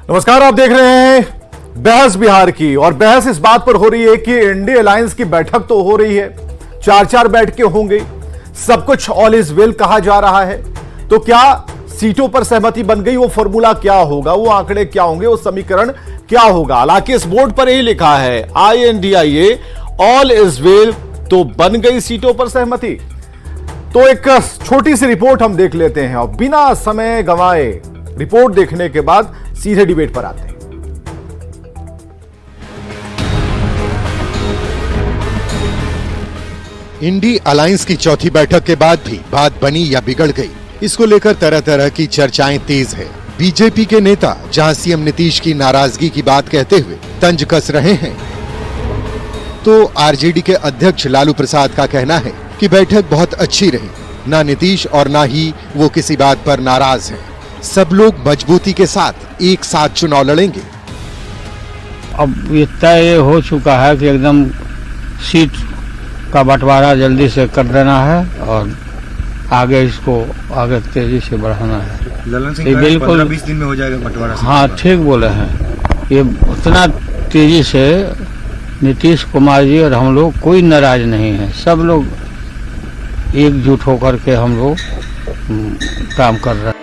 नमस्कार, आप देख रहे हैं बहस बिहार की। और बहस इस बात पर हो रही है कि इंडिया अलायंस की बैठक तो हो रही है, 4-4 बैठकें होंगी, सब कुछ ऑल इज वेल कहा जा रहा है। तो क्या सीटों पर सहमति बन गई? वो फॉर्मूला क्या होगा, वो आंकड़े क्या होंगे, वो समीकरण क्या होगा? हालांकि इस बोर्ड पर यही लिखा है INDIA ऑल इज वेल, तो बन गई सीटों पर सहमति। तो एक छोटी सी रिपोर्ट हम देख लेते हैं और बिना समय गंवाए रिपोर्ट देखने के बाद सीधे डिबेट पर आते हैं। इंडी अलायंस की चौथी बैठक के बाद भी बात बनी या बिगड़ गई, इसको लेकर तरह तरह की चर्चाएं तेज है। बीजेपी के नेता जहां सीएम नीतीश की नाराजगी की बात कहते हुए तंज कस रहे हैं, तो आरजेडी के अध्यक्ष लालू प्रसाद का कहना है कि बैठक बहुत अच्छी रही, ना नीतीश और ना ही वो किसी बात पर नाराज हैं। सब लोग मजबूती के साथ एक साथ चुनाव लड़ेंगे। अब ये तय हो चुका है कि एकदम सीट का बंटवारा जल्दी से कर देना है और आगे इसको आगे तेजी से बढ़ाना है। ललन सिंह बिल्कुल 20 दिन में हो जाएगा बंटवारा। हाँ, ठीक बोले हैं। ये उतना तेजी से नीतीश कुमार जी और हम लोग कोई नाराज नहीं है, सब लोग एकजुट होकर के हम लोग काम कर रहे हैं।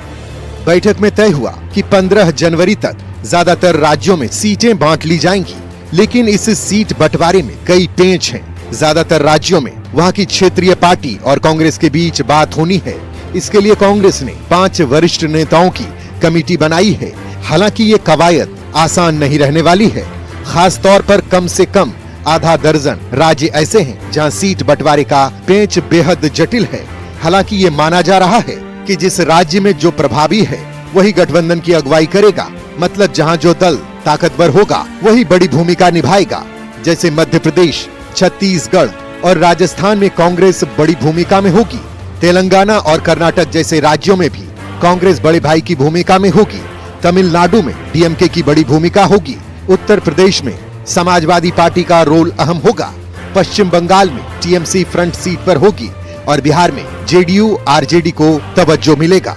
बैठक में तय हुआ कि 15 जनवरी तक ज्यादातर राज्यों में सीटें बांट ली जाएंगी, लेकिन इस सीट बंटवारे में कई पेंच हैं। ज्यादातर राज्यों में वहां की क्षेत्रीय पार्टी और कांग्रेस के बीच बात होनी है। इसके लिए कांग्रेस ने 5 वरिष्ठ नेताओं की कमेटी बनाई है। हालांकि ये कवायद आसान नहीं रहने वाली है। खास तौर पर कम से कम आधा दर्जन राज्य ऐसे हैं जहां सीट बंटवारे का पेंच बेहद जटिल है। हालांकि ये माना जा रहा है कि जिस राज्य में जो प्रभावी है वही गठबंधन की अगुवाई करेगा। मतलब जहां जो दल ताकतवर होगा वही बड़ी भूमिका निभाएगा। जैसे मध्य प्रदेश, छत्तीसगढ़ और राजस्थान में कांग्रेस बड़ी भूमिका में होगी। तेलंगाना और कर्नाटक जैसे राज्यों में भी कांग्रेस बड़े भाई की भूमिका में होगी। तमिलनाडु में DMK की बड़ी भूमिका होगी। उत्तर प्रदेश में समाजवादी पार्टी का रोल अहम होगा। पश्चिम बंगाल में TMC फ्रंट सीट पर होगी और बिहार में JDU RJD को तवज्जो मिलेगा।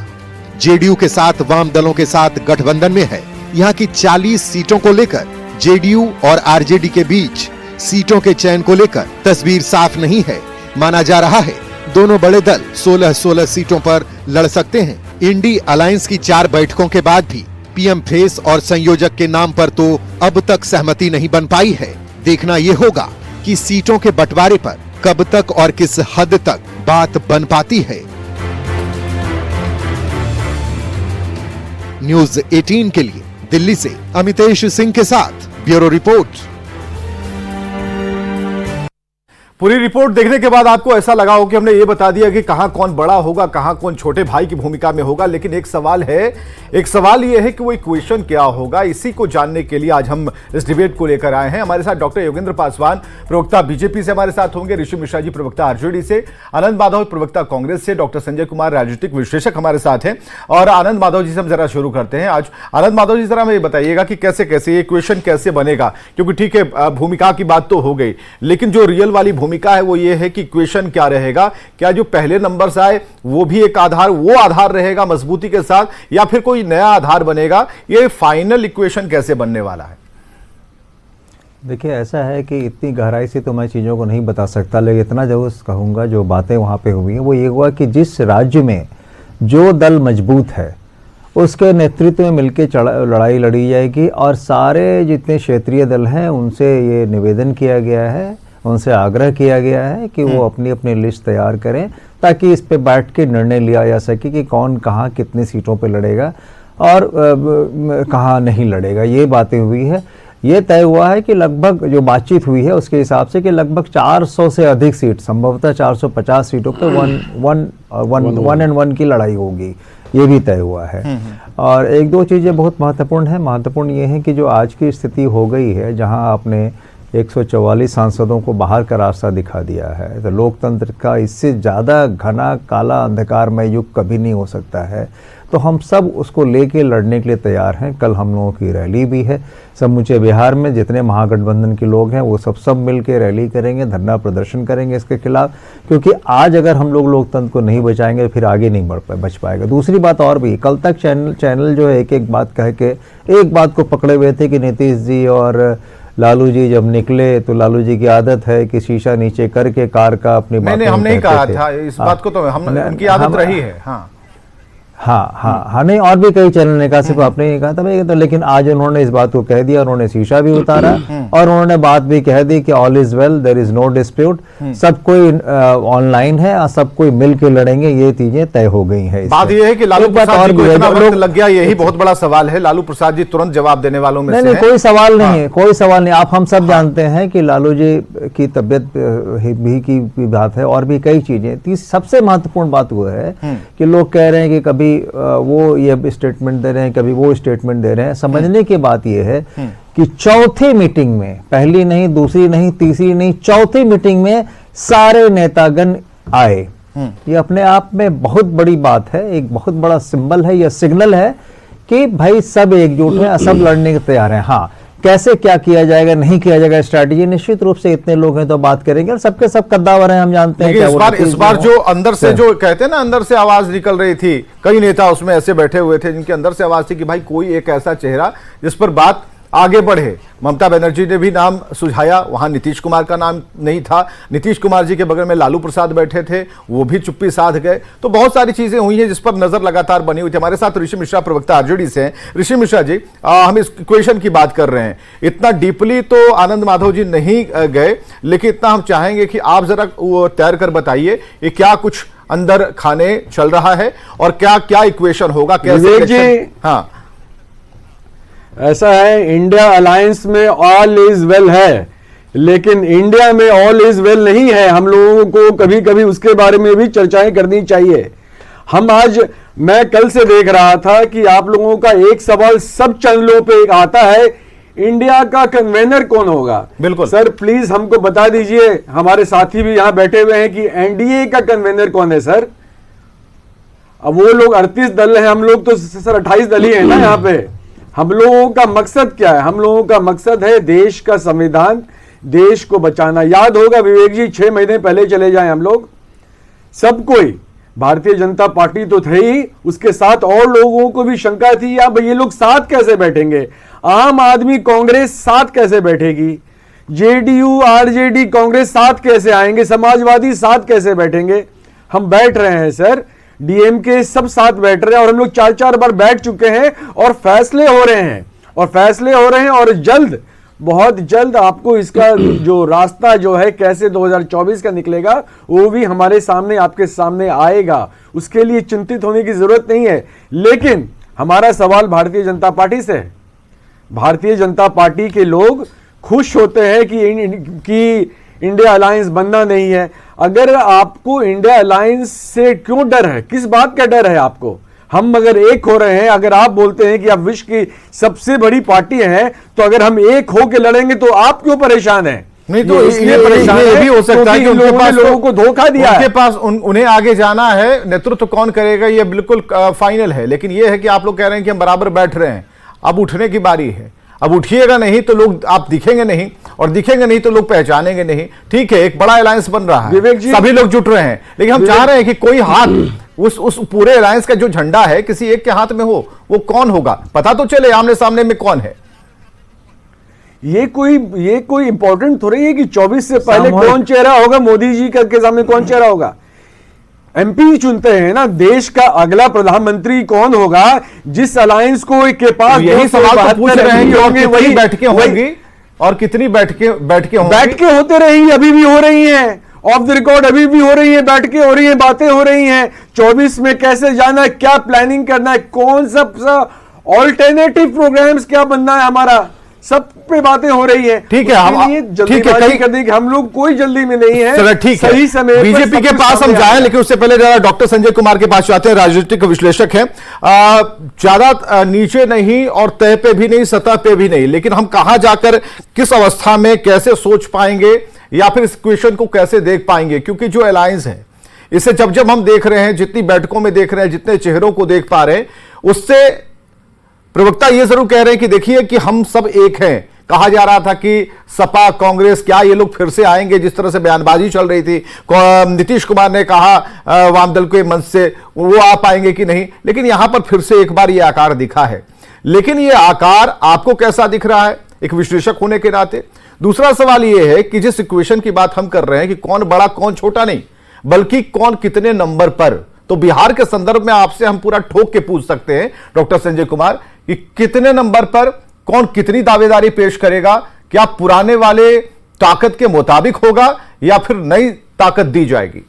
JDU के साथ वाम दलों के साथ गठबंधन में है। यहाँ की 40 सीटों को लेकर JDU और RJD के बीच सीटों के चयन को लेकर तस्वीर साफ नहीं है। माना जा रहा है दोनों बड़े दल 16-16 सीटों पर लड़ सकते हैं। इंडी अलायंस की 4 बैठकों के बाद भी PM फेस और संयोजक के नाम पर तो अब तक सहमति नहीं बन पाई है। देखना ये होगा कि सीटों के बंटवारे पर कब तक और किस हद तक बात बन पाती है। न्यूज़ 18 के लिए दिल्ली से अमितेश सिंह के साथ ब्यूरो रिपोर्ट। पूरी रिपोर्ट देखने के बाद आपको ऐसा लगा हो कि हमने ये बता दिया कि कहां कौन बड़ा होगा, कहां कौन छोटे भाई की भूमिका में होगा। लेकिन एक सवाल ये है कि वो इक्वेशन क्या होगा। इसी को जानने के लिए आज हम इस डिबेट को लेकर आए हैं। हमारे साथ डॉक्टर योगेंद्र पासवान, प्रवक्ता बीजेपी से हमारे साथ होंगे, ऋषि मिश्रा जी प्रवक्ता RJD से, आनंद माधव प्रवक्ता कांग्रेस से, डॉक्टर संजय कुमार राजनीतिक विश्लेषक हमारे साथ हैं। और आनंद माधव जी से हम जरा शुरू करते हैं। आज आनंद माधव जी जरा हमें बताइएगा कि कैसे कैसे ये इक्वेशन कैसे बनेगा। क्योंकि ठीक है, भूमिका की बात तो हो गई, लेकिन जो रियल वाली भूमिका है वो ये है कि इक्वेशन क्या रहेगा। क्या जो पहले नंबर से आए वो भी एक आधार, वो आधार रहेगा मजबूती के साथ, या फिर कोई नया आधार बनेगा? ये फाइनल इक्वेशन कैसे बनने वाला है? देखिए, ऐसा है कि इतनी गहराई से तो मैं चीज़ों को नहीं बता सकता, लेकिन इतना जरूर कहूँगा जो बातें वहाँ पे हुई हैं वो ये हुआ कि जिस राज्य में जो दल मजबूत है उसके नेतृत्व में मिलकर लड़ाई लड़ी जाएगी। और सारे जितने क्षेत्रीय दल हैं उनसे ये निवेदन किया गया है, उनसे आग्रह किया गया है कि वो अपनी अपनी लिस्ट तैयार करें ताकि इस पे बैठ के निर्णय लिया जा सके कि कौन कहाँ कितनी सीटों पे लड़ेगा और कहाँ नहीं लड़ेगा। ये बातें हुई है। ये तय हुआ है कि लगभग जो बातचीत हुई है उसके हिसाब से कि लगभग 400 से अधिक सीट, संभवतः 450 सीटों पर 1-1 की लड़ाई होगी। ये भी तय हुआ है। और एक दो चीज़ें बहुत महत्वपूर्ण है। महत्वपूर्ण ये है कि जो आज की स्थिति हो गई है, जहाँ आपने 144 सांसदों को बाहर का रास्ता दिखा दिया है, तो लोकतंत्र का इससे ज़्यादा घना काला अंधकारमय युग कभी नहीं हो सकता है। तो हम सब उसको लेके लड़ने के लिए तैयार हैं। कल हम लोगों की रैली भी है, समूचे बिहार में जितने महागठबंधन के लोग हैं वो सब मिल के रैली करेंगे, धरना प्रदर्शन करेंगे इसके खिलाफ, क्योंकि आज अगर हम लोग लोकतंत्र को नहीं बचाएंगे तो फिर आगे नहीं बच पाएगा। दूसरी बात और भी, कल तक चैनल जो है एक बात कह के एक बात को पकड़े हुए थे कि नीतीश जी और लालू जी जब निकले तो लालू जी की आदत है कि शीशा नीचे करके कार का अपनी बातें नहीं, हम नहीं कहा कहते था इस बात को, तो हम उनकी आदत रही है। हाँ, नहीं, और भी कई चैनल ने कहा, सिर्फ आपने नहीं कहा था भाई, तो लेकिन आज उन्होंने इस बात को कह दिया, उन्होंने शीशा भी उतारा और उन्होंने बात भी कह दी कि all is well, there is no dispute, सब कोई ऑनलाइन है और सब कोई मिल के लड़ेंगे, ये चीजें तय हो गई है। बात यह है कि लालू प्रसाद जी को इतना वक्त लग गया, यही बहुत बड़ा सवाल है। लालू प्रसाद जी तुरंत जवाब देने वालों में नहीं, कोई सवाल नहीं है, कोई सवाल नहीं। आप हम सब जानते हैं कि लालू जी की तबियत भी की बात है और भी कई चीजें। सबसे महत्वपूर्ण बात वो है कि लोग कह रहे हैं कि कभी वो ये स्टेटमेंट दे रहे हैं, कभी वो स्टेटमेंट दे रहे हैं। समझने की बात यह है कि चौथी मीटिंग में, पहली नहीं, दूसरी नहीं, तीसरी नहीं, चौथी मीटिंग में सारे नेतागण आए। ये अपने आप में बहुत बड़ी बात है, एक बहुत बड़ा सिंबल है, यह सिग्नल है कि भाई सब एकजुट हैं, सब लड़ने के तैयार हैं। हाँ, कैसे क्या किया जाएगा, नहीं किया जाएगा, स्ट्रैटेजी निश्चित रूप से इतने लोग हैं तो बात करेंगे, और सबके सब कद्दावर हैं, हम जानते हैं। इस बार जो अंदर से जो कहते हैं ना, अंदर से आवाज निकल रही थी, कई नेता उसमें ऐसे बैठे हुए थे जिनके अंदर से आवाज थी कि भाई कोई एक ऐसा चेहरा जिस पर बात आगे बढ़े। ममता बनर्जी ने भी नाम सुझाया, वहां नीतीश कुमार का नाम नहीं था। नीतीश कुमार जी के बगल में लालू प्रसाद बैठे थे, वो भी चुप्पी साध गए। तो बहुत सारी चीजें हुई हैं जिस पर नजर लगातार बनी हुई थी। हमारे साथ ऋषि मिश्रा, प्रवक्ता आरजेडी से हैं। ऋषि मिश्रा जी, हम इस इक्वेशन की बात कर रहे हैं, इतना डीपली तो आनंद माधव जी नहीं गए, लेकिन इतना हम चाहेंगे कि आप जरा वो तैयार कर बताइए ये क्या कुछ अंदर खाने चल रहा है और क्या क्या इक्वेशन होगा, कैसे। हाँ, ऐसा है, इंडिया अलायंस में ऑल इज वेल है, लेकिन इंडिया में ऑल इज वेल नहीं है। हम लोगों को कभी कभी उसके बारे में भी चर्चाएं करनी चाहिए। मैं कल से देख रहा था कि आप लोगों का एक सवाल सब चैनलों पे आता है, इंडिया का कन्वेनर कौन होगा। बिल्कुल सर, प्लीज हमको बता दीजिए, हमारे साथी भी यहां बैठे हुए हैं, कि एनडीए का कन्वेनर कौन है सर। अब वो लोग 38 दल हैं, हम लोग तो सर 28 दल ही है ना यहाँ पे। हम लोगों का मकसद क्या है? हम लोगों का मकसद है देश का संविधान, देश को बचाना। याद होगा विवेक जी, 6 महीने पहले चले जाएं हम लोग, सब कोई, भारतीय जनता पार्टी तो थे ही, उसके साथ और लोगों को भी शंका थी, या ये लोग साथ कैसे बैठेंगे, आम आदमी कांग्रेस साथ कैसे बैठेगी, जेडीयू आरजेडी कांग्रेस साथ कैसे आएंगे, समाजवादी साथ कैसे बैठेंगे। हम बैठ रहे हैं सर, डीएमके सब साथ बैठ रहे हैं, और हम लोग 4-4 बार बैठ चुके हैं, और फैसले हो रहे हैं, और जल्द, बहुत जल्द आपको इसका जो रास्ता जो है कैसे 2024 का निकलेगा वो भी हमारे सामने, आपके सामने आएगा। उसके लिए चिंतित होने की जरूरत नहीं है। लेकिन हमारा सवाल भारतीय जनता पार्टी से है। भारतीय जनता पार्टी के लोग खुश होते हैं कि इंडिया अलायंस बनना नहीं है। अगर आपको इंडिया अलायंस से क्यों डर है, किस बात का डर है आपको? हम अगर एक हो रहे हैं, अगर आप बोलते हैं कि आप विश्व की सबसे बड़ी पार्टी हैं, तो अगर हम एक होकर लड़ेंगे तो आप क्यों परेशान हैं? नहीं तो इसलिए परेशान ये भी हो सकता है कि उनके पास लोगों को धोखा दिया, उनके पास उन्हें आगे जाना है, नेतृत्व कौन करेगा ये बिल्कुल फाइनल है। लेकिन ये है कि आप लोग कह रहे हैं कि हम बराबर बैठ रहे हैं, अब उठने की बारी है। अब उठिएगा नहीं तो लोग, आप दिखेंगे नहीं, और दिखेंगे नहीं तो लोग पहचानेंगे नहीं। ठीक है, एक बड़ा अलायंस बन रहा है, सभी लोग जुट रहे हैं, लेकिन हम चाह रहे हैं कि कोई हाथ उस पूरे अलायंस का जो झंडा है किसी एक के हाथ में हो। वो कौन होगा पता तो चले, आमने सामने में कौन है। ये कोई इंपॉर्टेंट थोड़ी है कि 24 से पहले कौन चेहरा होगा, मोदी जी के सामने कौन चेहरा होगा। एमपी चुनते हैं ना, देश का अगला प्रधानमंत्री कौन होगा, जिस अलायंस को के पास यही सवाल तो पूछ रहे हैं कि और कितनी बैठकें होंगी, और कितनी बैठकें होते रहेंगी, अभी भी हो रही हैं, ऑफ द रिकॉर्ड अभी भी हो रही है, बैठकें हो रही हैं, बातें हो रही हैं। 24 में कैसे जाना है, क्या प्लानिंग करना है, कौन सा ऑल्टरनेटिव प्रोग्राम्स क्या बनना है हमारा, सब पे बातें हो रही है। ठीक है, जल्दीबाजी करने की हम लोग कोई जल्दी में नहीं है। ठीक है, सही समय बीजेपी के पास हम जाएं, लेकिन उससे पहले जरा डॉक्टर संजय कुमार के पास जाते हैं, राजनीतिक विश्लेषक हैं। ज्यादा नीचे नहीं और तय पे भी नहीं, सतह पे भी नहीं, लेकिन हम कहां जाकर किस अवस्था में कैसे सोच पाएंगे या फिर इस क्वेश्चन को कैसे देख पाएंगे, क्योंकि जो अलायंस है इसे जब जब हम देख रहे हैं, जितनी बैठकों में देख रहे हैं, जितने चेहरों को देख पा रहे हैं, उससे प्रवक्ता ये जरूर कह रहे हैं कि देखिए कि हम सब एक हैं। कहा जा रहा था कि सपा कांग्रेस क्या ये लोग फिर से आएंगे, जिस तरह से बयानबाजी चल रही थी। नीतीश कुमार ने कहा वामदल के मंच से वो आ पाएंगे कि नहीं, लेकिन यहां पर फिर से एक बार ये आकार दिखा है। लेकिन ये आकार आपको कैसा दिख रहा है एक विश्लेषक होने के नाते? दूसरा सवाल ये है कि जिस इक्वेशन की बात हम कर रहे हैं कि कौन बड़ा कौन छोटा नहीं, बल्कि कौन कितने नंबर पर, तो बिहार के संदर्भ में आपसे हम पूरा ठोक के पूछ सकते हैं डॉक्टर संजय कुमार कि कितने नंबर पर कौन कितनी दावेदारी पेश करेगा? क्या पुराने वाले ताकत के मुताबिक होगा या फिर नई ताकत दी जाएगी?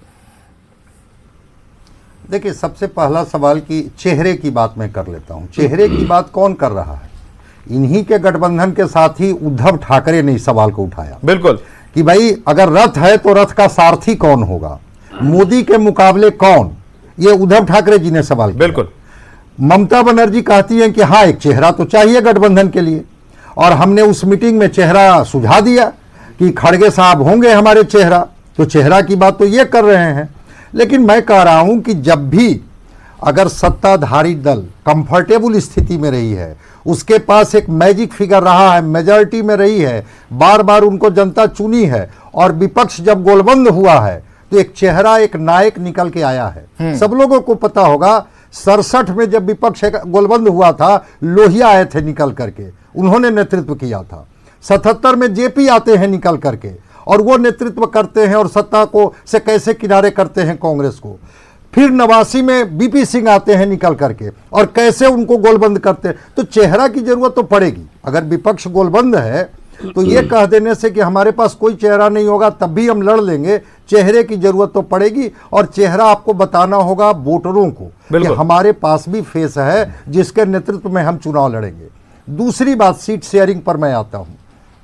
देखिए, सबसे पहला सवाल की चेहरे की बात मैं कर लेता हूं। चेहरे की बात कौन कर रहा है? इन्हीं के गठबंधन के साथ ही उद्धव ठाकरे ने इस सवाल को उठाया। बिल्कुल, कि भाई अगर रथ है तो रथ का सारथी कौन होगा, मोदी के मुकाबले कौन? ये उद्धव ठाकरे जी ने सवाल किया। बिल्कुल। ममता बनर्जी कहती हैं कि हाँ, एक चेहरा तो चाहिए गठबंधन के लिए, और हमने उस मीटिंग में चेहरा सुझा दिया कि खड़गे साहब होंगे हमारे चेहरा। तो चेहरा की बात तो ये कर रहे हैं। लेकिन मैं कह रहा हूं कि जब भी अगर सत्ताधारी दल कंफर्टेबल स्थिति में रही है, उसके पास एक मैजिक फिगर रहा है, मेजॉरिटी में रही है, बार बार उनको जनता चुनी है, और विपक्ष जब गोलबंद हुआ है तो एक चेहरा, एक नायक निकल के आया है। सब लोगों को पता होगा 67 में जब विपक्ष गोलबंद हुआ था, लोहिया आए थे निकल करके, उन्होंने नेतृत्व किया था। 77 में जेपी आते हैं निकल करके, और वो नेतृत्व करते हैं और सत्ता को से कैसे किनारे करते हैं कांग्रेस को। फिर 89 में बीपी सिंह आते हैं निकल करके, और कैसे उनको गोलबंद करते हैं। तो चेहरा की जरूरत तो पड़ेगी। अगर विपक्ष गोलबंद है तो ये कह देने से कि हमारे पास कोई चेहरा नहीं होगा तब भी हम लड़ लेंगे, चेहरे की जरूरत तो पड़ेगी। और चेहरा आपको बताना होगा वोटरों को कि हमारे पास भी फेस है जिसके नेतृत्व में हम चुनाव लड़ेंगे। दूसरी बात, सीट शेयरिंग पर मैं आता हूं।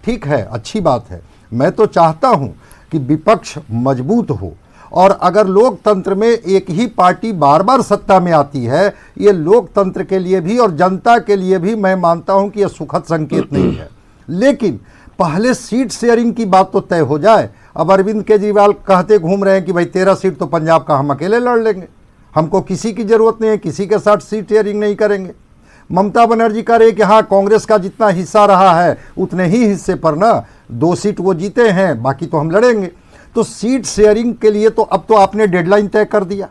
ठीक है, अच्छी बात है। मैं तो चाहता हूं कि विपक्ष मजबूत हो, और अगर लोकतंत्र में एक ही पार्टी बार बार सत्ता में आती है, ये लोकतंत्र के लिए भी और जनता के लिए भी मैं मानता हूं कि यह सुखद संकेत नहीं है। लेकिन पहले सीट शेयरिंग की बात तो तय हो जाए। अब अरविंद केजरीवाल कहते घूम रहे हैं कि भाई 13 सीट तो पंजाब का हम अकेले लड़ लेंगे, हमको किसी की जरूरत नहीं है, किसी के साथ सीट शेयरिंग नहीं करेंगे। ममता बनर्जी कह रही है कि हाँ, कांग्रेस का जितना हिस्सा रहा है उतने ही हिस्से पर ना 2 सीट वो जीते हैं, बाकी तो हम लड़ेंगे। तो सीट शेयरिंग के लिए तो अब तो आपने डेडलाइन तय कर दिया।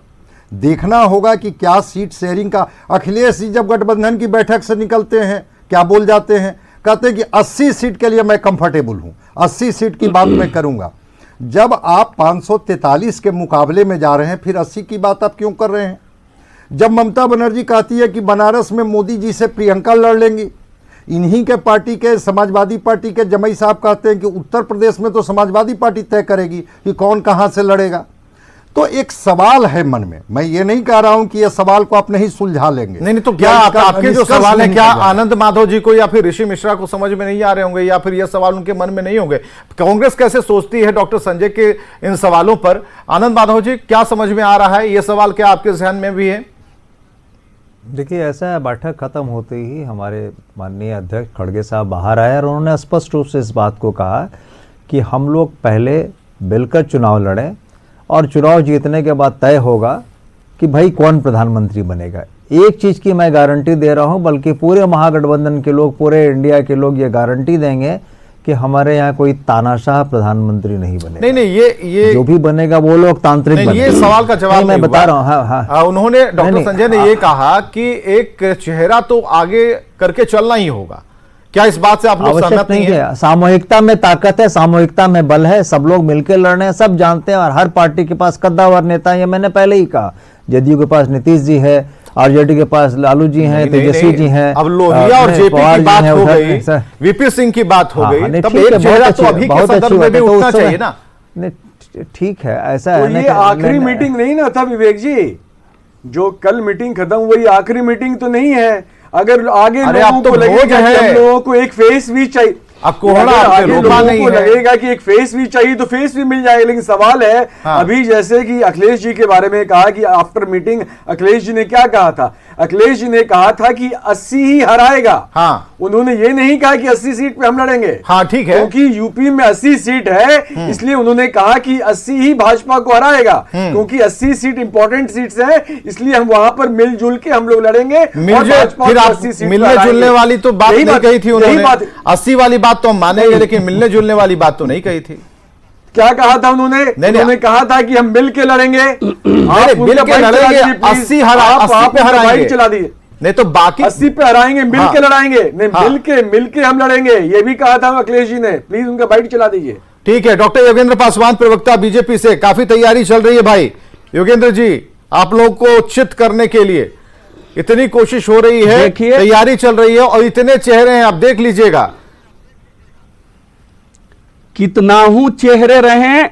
देखना होगा कि क्या सीट शेयरिंग का, अखिलेश जी जब गठबंधन की बैठक से निकलते हैं क्या बोल जाते हैं, कहते हैं कि 80 सीट के लिए मैं कंफर्टेबल हूं, 80 सीट की बात मैं करूंगा। जब आप 543 के मुकाबले में जा रहे हैं, फिर 80 की बात आप क्यों कर रहे हैं? जब ममता बनर्जी कहती है कि बनारस में मोदी जी से प्रियंका लड़ लेंगी, इन्हीं के पार्टी के समाजवादी पार्टी के जमई साहब कहते हैं कि उत्तर प्रदेश में तो समाजवादी पार्टी तय करेगी कि कौन कहां से लड़ेगा। तो एक सवाल है मन में। मैं ये नहीं कह रहा हूं कि ये सवाल को आप नहीं सुलझा लेंगे। नहीं, तो क्या आपके जो सवाल है, क्या आनंद माधव जी को या फिर ऋषि मिश्रा को समझ में नहीं आ रहे होंगे, या फिर ये सवाल उनके मन में नहीं होंगे? कांग्रेस कैसे सोचती है डॉक्टर संजय के इन सवालों पर? आनंद माधव जी, क्या समझ में आ रहा है? ये सवाल क्या आपके ध्यान में भी है? देखिए, ऐसा है, बैठक खत्म होते ही हमारे माननीय अध्यक्ष खड़गे साहब बाहर आए और उन्होंने स्पष्ट रूप से इस बात को कहा कि हम लोग पहले मिलकर चुनाव लड़ें, और चुनाव जीतने के बाद तय होगा कि भाई कौन प्रधानमंत्री बनेगा। एक चीज़ की मैं गारंटी दे रहा हूं, बल्कि पूरे महागठबंधन के लोग, पूरे इंडिया के लोग ये गारंटी देंगे कि हमारे यहाँ कोई तानाशाह प्रधानमंत्री नहीं बनेगा। नहीं, ये जो भी बनेगा वो लोग तांत्रिक बनेगा। ये सवाल का जवाब मैं बता रहा हूँ। हाँ। उन्होंने, डॉक्टर संजय ने ये कहा कि एक चेहरा तो आगे करके चलना ही होगा। क्या इस बात से आप लोग सहमत नहीं है? सामूहिकता में ताकत है, सामूहिकता में बल है, सब लोग मिलकर लड़ रहे हैं, सब जानते हैं। और हर पार्टी के पास कद्दावर नेता है, ये मैंने पहले ही कहा। जदयू के पास नीतीश जी है, आरजेडी के पास लालू जी हैं, तेजस्वी जी हैं। अब लोहिया और जेपी की बात हो गई, वीपी सिंह की बात हो गई, तब एक चेहरा तो अभी के संदर्भ में भी उठना चाहिए ना। ठीक है, ऐसा है। ये आखिरी मीटिंग नहीं ना था विवेक जी, जो कल मीटिंग खत्म हुई, आखिरी मीटिंग तो नहीं है। अगर आगे लोगों को लगेगा कि हम लोगों को एक फेस भी चाहिए, लगेगा कि एक फेस भी चाहिए तो फेस भी मिल जाएगा। लेकिन सवाल है, अभी जैसे कि अखिलेश जी के बारे में कहा कि आफ्टर मीटिंग अखिलेश जी ने क्या कहा था, अखिलेश जी ने कहा था कि 80 ही हराएगा। हाँ। उन्होंने ये नहीं कहा कि 80 सीट पे हम लड़ेंगे। हाँ ठीक है, क्योंकि यूपी में 80 सीट है, इसलिए उन्होंने कहा कि 80 ही भाजपा को हराएगा, क्योंकि 80 सीट इंपॉर्टेंट सीट्स हैं, इसलिए हम वहां पर मिलजुल के हम लोग लड़ेंगे। फिर आप मिलने जुलने वाली तो बात नहीं कही थी उन्होंने, 80 वाली बात तो हम मानेंगे, लेकिन मिलने जुलने वाली बात तो नहीं कही थी। क्या कहा था उन्होंने? उन्होंने कहा था कि हम मिल के लड़ेंगे, मिल के लड़ेंगे, 80 पे हराएंगे, चला दिए नहीं तो बाकी 80 पे हराएंगे, मिल के लड़ाएंगे, नहीं हाँ। मिल के हम लड़ेंगे, ये भी कहा था अखिलेश जी ने। प्लीज उनका बाइट चला दीजिए। ठीक है। डॉक्टर योगेंद्र पासवान, प्रवक्ता बीजेपी से, काफी तैयारी चल रही है भाई। योगेंद्र जी, आप लोग को चित करने के लिए इतनी कोशिश हो रही है, तैयारी चल रही है, और इतने चेहरे हैं, आप देख लीजिएगा। कितना हूं चेहरे रहे,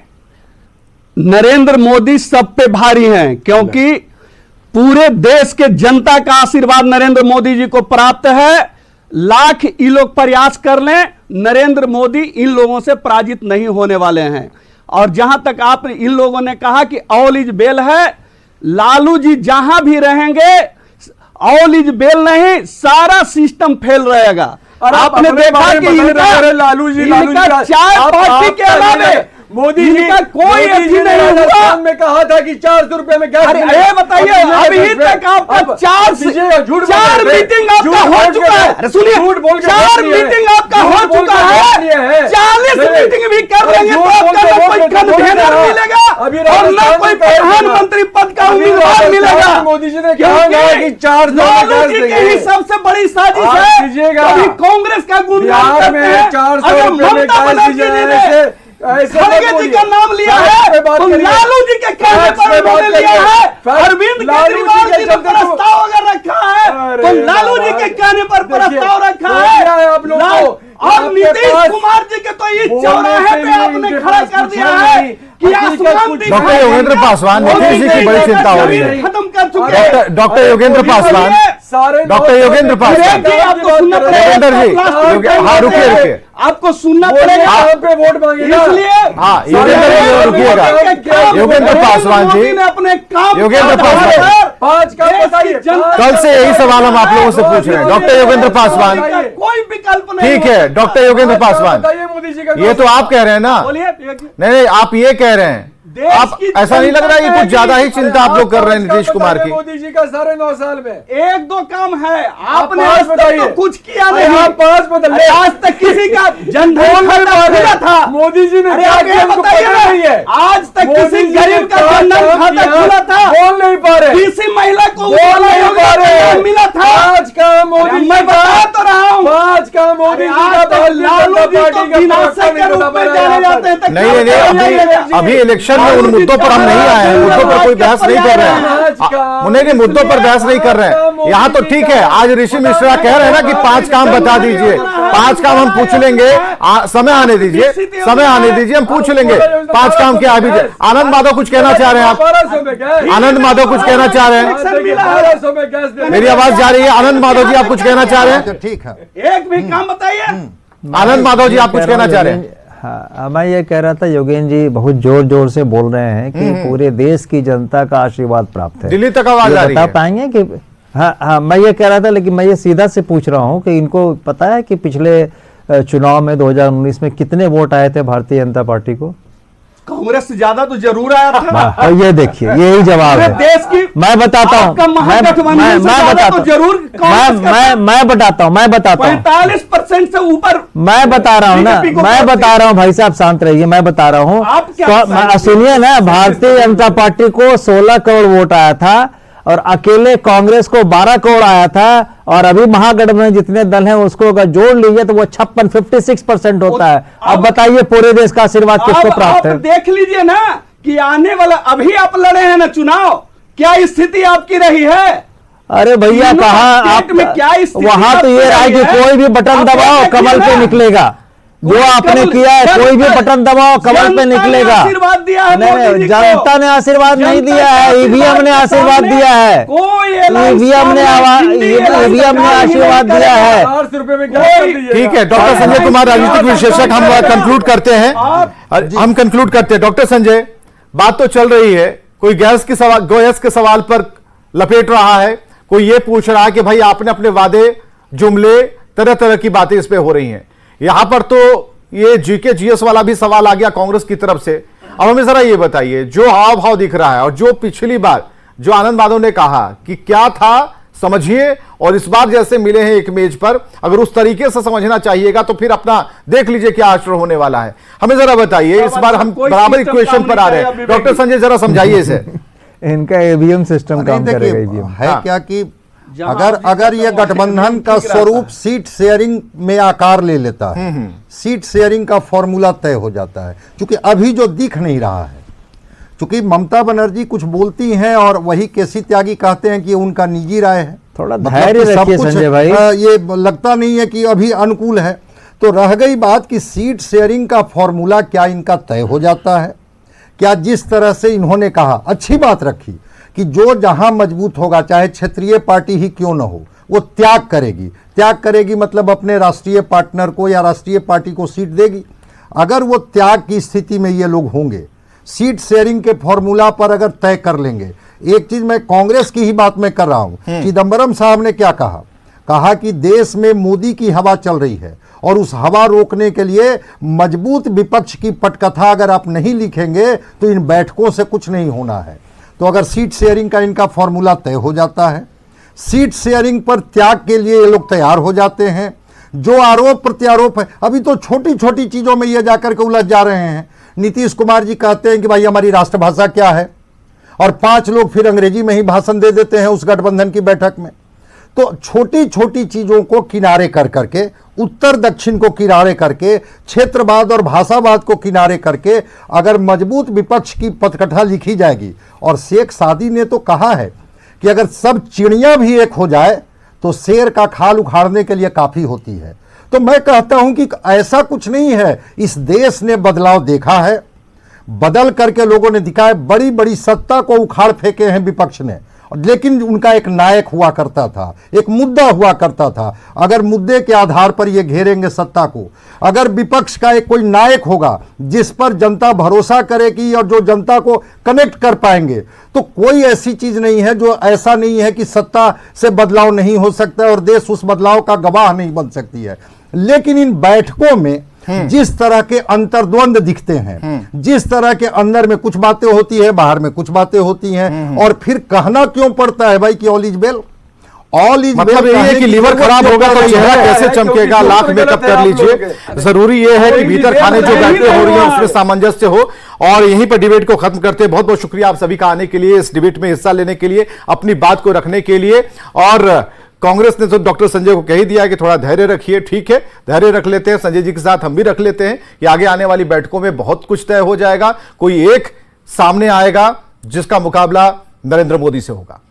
नरेंद्र मोदी सब पे भारी हैं, क्योंकि पूरे देश के जनता का आशीर्वाद नरेंद्र मोदी जी को प्राप्त है। लाख ये लोग प्रयास कर लें, नरेंद्र मोदी इन लोगों से पराजित नहीं होने वाले हैं। और जहां तक आप इन लोगों ने कहा कि ऑल इज वेल है, लालू जी जहां भी रहेंगे ऑल इज वेल नहीं, सारा सिस्टम फेल रहेगा। और आपने देखा कि लालू जी चार पार्टी के अलावा मोदी जी का कोई अभी नहीं हुआ। राजस्थान में कहा था कि 400 रुपए में गैस। अरे बताइए, अभी तक आपका चार मीटिंग आपका हो चुका है। अरे सुनिए, 4 मीटिंग आपका हो चुका है, 40 मीटिंग भी कर लेंगे तो आपका ना कोई कन्वेनर मिलेगा और ना कोई प्रधानमंत्री पद का उम्मीदवार मिलेगा। मोदी जी ने कहा कि 400 की सबसे बड़ी साजिश है। अभी कांग्रेस का गुणगान करते हैं, 400 रुपए में गैस खड़गे जी का नाम लिया है, तो लालू जी के कहने पर उन्होंने लिया है। अरविंद केजरीवाल जी ने प्रस्ताव अगर रखा है तो लालू जी के कहने पर प्रस्ताव रखा है। और नीतीश कुमार जी के तो ये चौराहे पे आपने खड़ा कर दिया है कि आसमान दिख रहा है। डॉक्टर योगेंद्र पासवान, नीतीश जी की बड़ी चिंता हो रही है। खत्म कर चुके हैं डॉक्टर योगेंद्र पासवान, डॉक्टर योगेंद्र पासवान, आपको सुनना योगेंद्र जी, हाँ रुकिए, आपको सुनना पड़ेगा पे वोट मांगेगा, इसलिए हाँ योगेंद्र जी रुकिएगा। योगेंद्र पासवान जी, ने अपने काम योगेंद्र पासवान, 5 काम बताइए। कल से यही सवाल हम आप लोगों से पूछ रहे हैं। डॉक्टर योगेंद्र पासवान, कोई विकल्प नहीं। ठीक है डॉक्टर योगेंद्र पासवान, मोदी जी का ये तो आप कह रहे हैं ना, बोलिए। नहीं आप ये कह रहे हैं, आप ऐसा नहीं लग रहा है, ये कुछ ज्यादा ही चिंता आप लोग कर रहे हैं नीतीश कुमार की। मोदी जी का 9.5 साल में 1-2 काम है, आपने पांच आज तक बताइए। तो कुछ किया नहीं। आप 5 बदल अरे आज तक किसी का जनधन खाता खुला था? मोदी जी ने अरे क्या आप किया ये हमको बताइए पता नहीं है। ना, आज तक मोदी किसी जी गरीब ने का क्या जनधन काम खाता किया? खुला था? बोल नहीं पा रहे। किसी महिला को बोल नहीं पा रहे। मिला था? आज का मोदी जी मैं बता तो रहा हूँ, आज का मोदी जी आज का तक लालू जी तो विनाशक के रूप में जाने जाते हैं। नहीं, अभी इलेक्शन में उन मुद्दों पर हम नहीं आए हैं, मुद्दों पर कोई बहस नहीं कर रहे हैं, उन्हें मुद्दों पर बहस नहीं कर रहे हैं। यहाँ तो ठीक है, आज ऋषि मिश्रा कह रहे हैं ना कि 5 काम बता दीजिए, 5 काम हम पूछ लेंगे, समय आने दीजिए, समय आने दीजिए, हम पूछ लेंगे 5 काम क्या अभी। आनंद माधव कुछ कहना चाह रहे हैं आप? 1200 में गैस। आनंद माधव कुछ कहना चाह रहे हैं? 1200 में गैस। मेरी आवाज जा रही है? आनंद माधव जी आप कुछ कहना चाह रहे हैं? ठीक है, एक भी काम बताइए। आनंद माधव जी आप कुछ कहना चाह रहे हैं? हाँ, मैं ये कह रहा था योगेंद्र जी बहुत जोर जोर से बोल रहे हैं कि पूरे देश की जनता का आशीर्वाद प्राप्त है। दिल्ली तक आवाज आ रही बता है। पाएंगे कि हाँ, मैं ये कह रहा था, लेकिन मैं ये सीधा से पूछ रहा हूँ कि इनको पता है कि पिछले चुनाव में 2019 में कितने वोट आए थे भारतीय जनता पार्टी को? कांग्रेस से ज्यादा तो जरूर आया था। और ये देखिए, यही जवाब है। देश की मैं बताता हूँ, आपका महागठबंधन से ज्यादा तो जरूर मैं बताता हूँ 45% से ऊपर। मैं बता रहा हूँ ना, बीजेपी को मैं बता रहा हूँ, भाई साहब शांत रहिए, मैं बता रहा हूँ। आप क्या सुनिए ना, भारतीय जनता पार्टी को 16 करोड़ वोट आया था और अकेले कांग्रेस को 12 करोड़ आया था, और अभी महागठबंधन जितने दल हैं उसको अगर जोड़ लीजिए तो वो 56% होता है। अब बताइए पूरे देश का आशीर्वाद किसको प्राप्त है? देख लीजिए ना कि आने वाला, अभी आप लड़े हैं ना चुनाव, क्या स्थिति आपकी रही है? अरे भैया कहा आप में क्या स्थिति वहां तो ये रहा कि कोई भी बटन दबाओ कमल पे निकलेगा। जो आपने किया है, कोई भी बटन दबाओ कमल पे निकलेगा। आशीर्वाद दिया है नहीं, जनता ने आशीर्वाद नहीं दिया है, ईवीएम ने आशीर्वाद दिया है। ईवीएम ने आशीर्वाद दिया है। 400 रुपए में गैस। ठीक है डॉक्टर संजय कुमार, राजनीतिक विश्लेषक, हम कंक्लूड करते हैं, हम कंक्लूड करते हैं। डॉक्टर संजय, बात तो चल रही है, कोई गैस के सवाल पर लपेट रहा है, कोई ये पूछ रहा है कि भाई आपने अपने वादे जुमले, तरह तरह की बातें इस पे हो रही हैं। यहां पर तो ये जीके जीएस वाला भी सवाल आ गया कांग्रेस की तरफ से। अब हमें जरा ये बताइए, जो हाव भाव दिख रहा है और जो पिछली बार जो आनंद माधव ने कहा कि क्या था समझिए, और इस बार जैसे मिले हैं एक मेज पर, अगर उस तरीके से समझना चाहिएगा तो फिर अपना देख लीजिए क्या आश्चर्य होने वाला है। हमें जरा बताइए, इस बार हम बराबर इक्वेशन पर आ रहे हैं। डॉक्टर संजय जरा समझाइए इसे। इनका ईवीएम सिस्टम काम करेगा। ईवीएम है क्या कि अगर ये गठबंधन का स्वरूप सीट शेयरिंग में आकार ले लेता है, सीट शेयरिंग का फॉर्मूला तय हो जाता है। क्योंकि अभी जो दिख नहीं रहा है, क्योंकि ममता बनर्जी कुछ बोलती हैं और वही केसी त्यागी कहते हैं कि उनका निजी राय है। थोड़ा मतलब धैर्य कि सब रखिए कुछ, संजय भाई। ये लगता नहीं है कि अभी अनुकूल है। तो रह गई बात कि सीट शेयरिंग का फॉर्मूला क्या इनका तय हो जाता है, क्या जिस तरह से इन्होंने कहा, अच्छी बात रखी कि जो जहां मजबूत होगा, चाहे क्षेत्रीय पार्टी ही क्यों न हो, वो त्याग करेगी। त्याग करेगी मतलब अपने राष्ट्रीय पार्टनर को या राष्ट्रीय पार्टी को सीट देगी। अगर वो त्याग की स्थिति में ये लोग होंगे, सीट शेयरिंग के फॉर्मूला पर अगर तय कर लेंगे। एक चीज मैं कांग्रेस की ही बात मैं कर रहा हूं, चिदंबरम साहब ने क्या कहा कि देश में मोदी की हवा चल रही है और उस हवा रोकने के लिए मजबूत विपक्ष की पटकथा अगर आप नहीं लिखेंगे तो इन बैठकों से कुछ नहीं होना है। तो अगर सीट शेयरिंग का इनका फॉर्मूला तय हो जाता है, सीट शेयरिंग पर त्याग के लिए ये लोग तैयार हो जाते हैं। जो आरोप प्रत्यारोप है, अभी तो छोटी छोटी चीजों में ये जाकर के उलझ जा रहे हैं। नीतीश कुमार जी कहते हैं कि भाई हमारी राष्ट्रभाषा क्या है, और 5 लोग फिर अंग्रेजी में ही भाषण दे देते हैं उस गठबंधन की बैठक में। तो छोटी छोटी चीजों को किनारे कर करके, उत्तर दक्षिण को किनारे करके, क्षेत्रवाद और भाषावाद को किनारे करके अगर मजबूत विपक्ष की पटकथा लिखी जाएगी, और शेख सादी ने तो कहा है कि अगर सब चिड़िया भी एक हो जाए तो शेर का खाल उखाड़ने के लिए काफी होती है। तो मैं कहता हूं कि ऐसा कुछ नहीं है, इस देश ने बदलाव देखा है, बदल करके लोगों ने दिखाया, बड़ी बड़ी सत्ता को उखाड़ फेंके हैं विपक्ष ने, लेकिन उनका एक नायक हुआ करता था, एक मुद्दा हुआ करता था। अगर मुद्दे के आधार पर ये घेरेंगे सत्ता को, अगर विपक्ष का एक कोई नायक होगा जिस पर जनता भरोसा करेगी और जो जनता को कनेक्ट कर पाएंगे, तो कोई ऐसी चीज नहीं है जो ऐसा नहीं है कि सत्ता से बदलाव नहीं हो सकता और देश उस बदलाव का गवाह नहीं बन सकती है। लेकिन इन बैठकों में जिस तरह के अंतर्द्वंद दिखते हैं, जिस तरह के अंदर में कुछ बातें होती है, बाहर में कुछ बातें होती हैं, और फिर कहना क्यों पड़ता है भाई कि all is well, all is मतलब यही है कि लीवर खराब होगा तो चेहरा कैसे चमकेगा, लाख मेकअप कर लीजिए। जरूरी यह है कि भीतर खाने जो बातें हो रही है उसमें सामंजस्य हो। और यहीं पर डिबेट को खत्म करते हैं। बहुत बहुत शुक्रिया आप सभी का आने के लिए, इस डिबेट में हिस्सा लेने के लिए, अपनी बात को रखने के लिए। और कांग्रेस ने तो डॉक्टर संजय को कह ही दिया कि थोड़ा धैर्य रखिए। ठीक है, धैर्य रख लेते हैं, संजय जी के साथ हम भी रख लेते हैं कि आगे आने वाली बैठकों में बहुत कुछ तय हो जाएगा। कोई एक सामने आएगा जिसका मुकाबला नरेंद्र मोदी से होगा।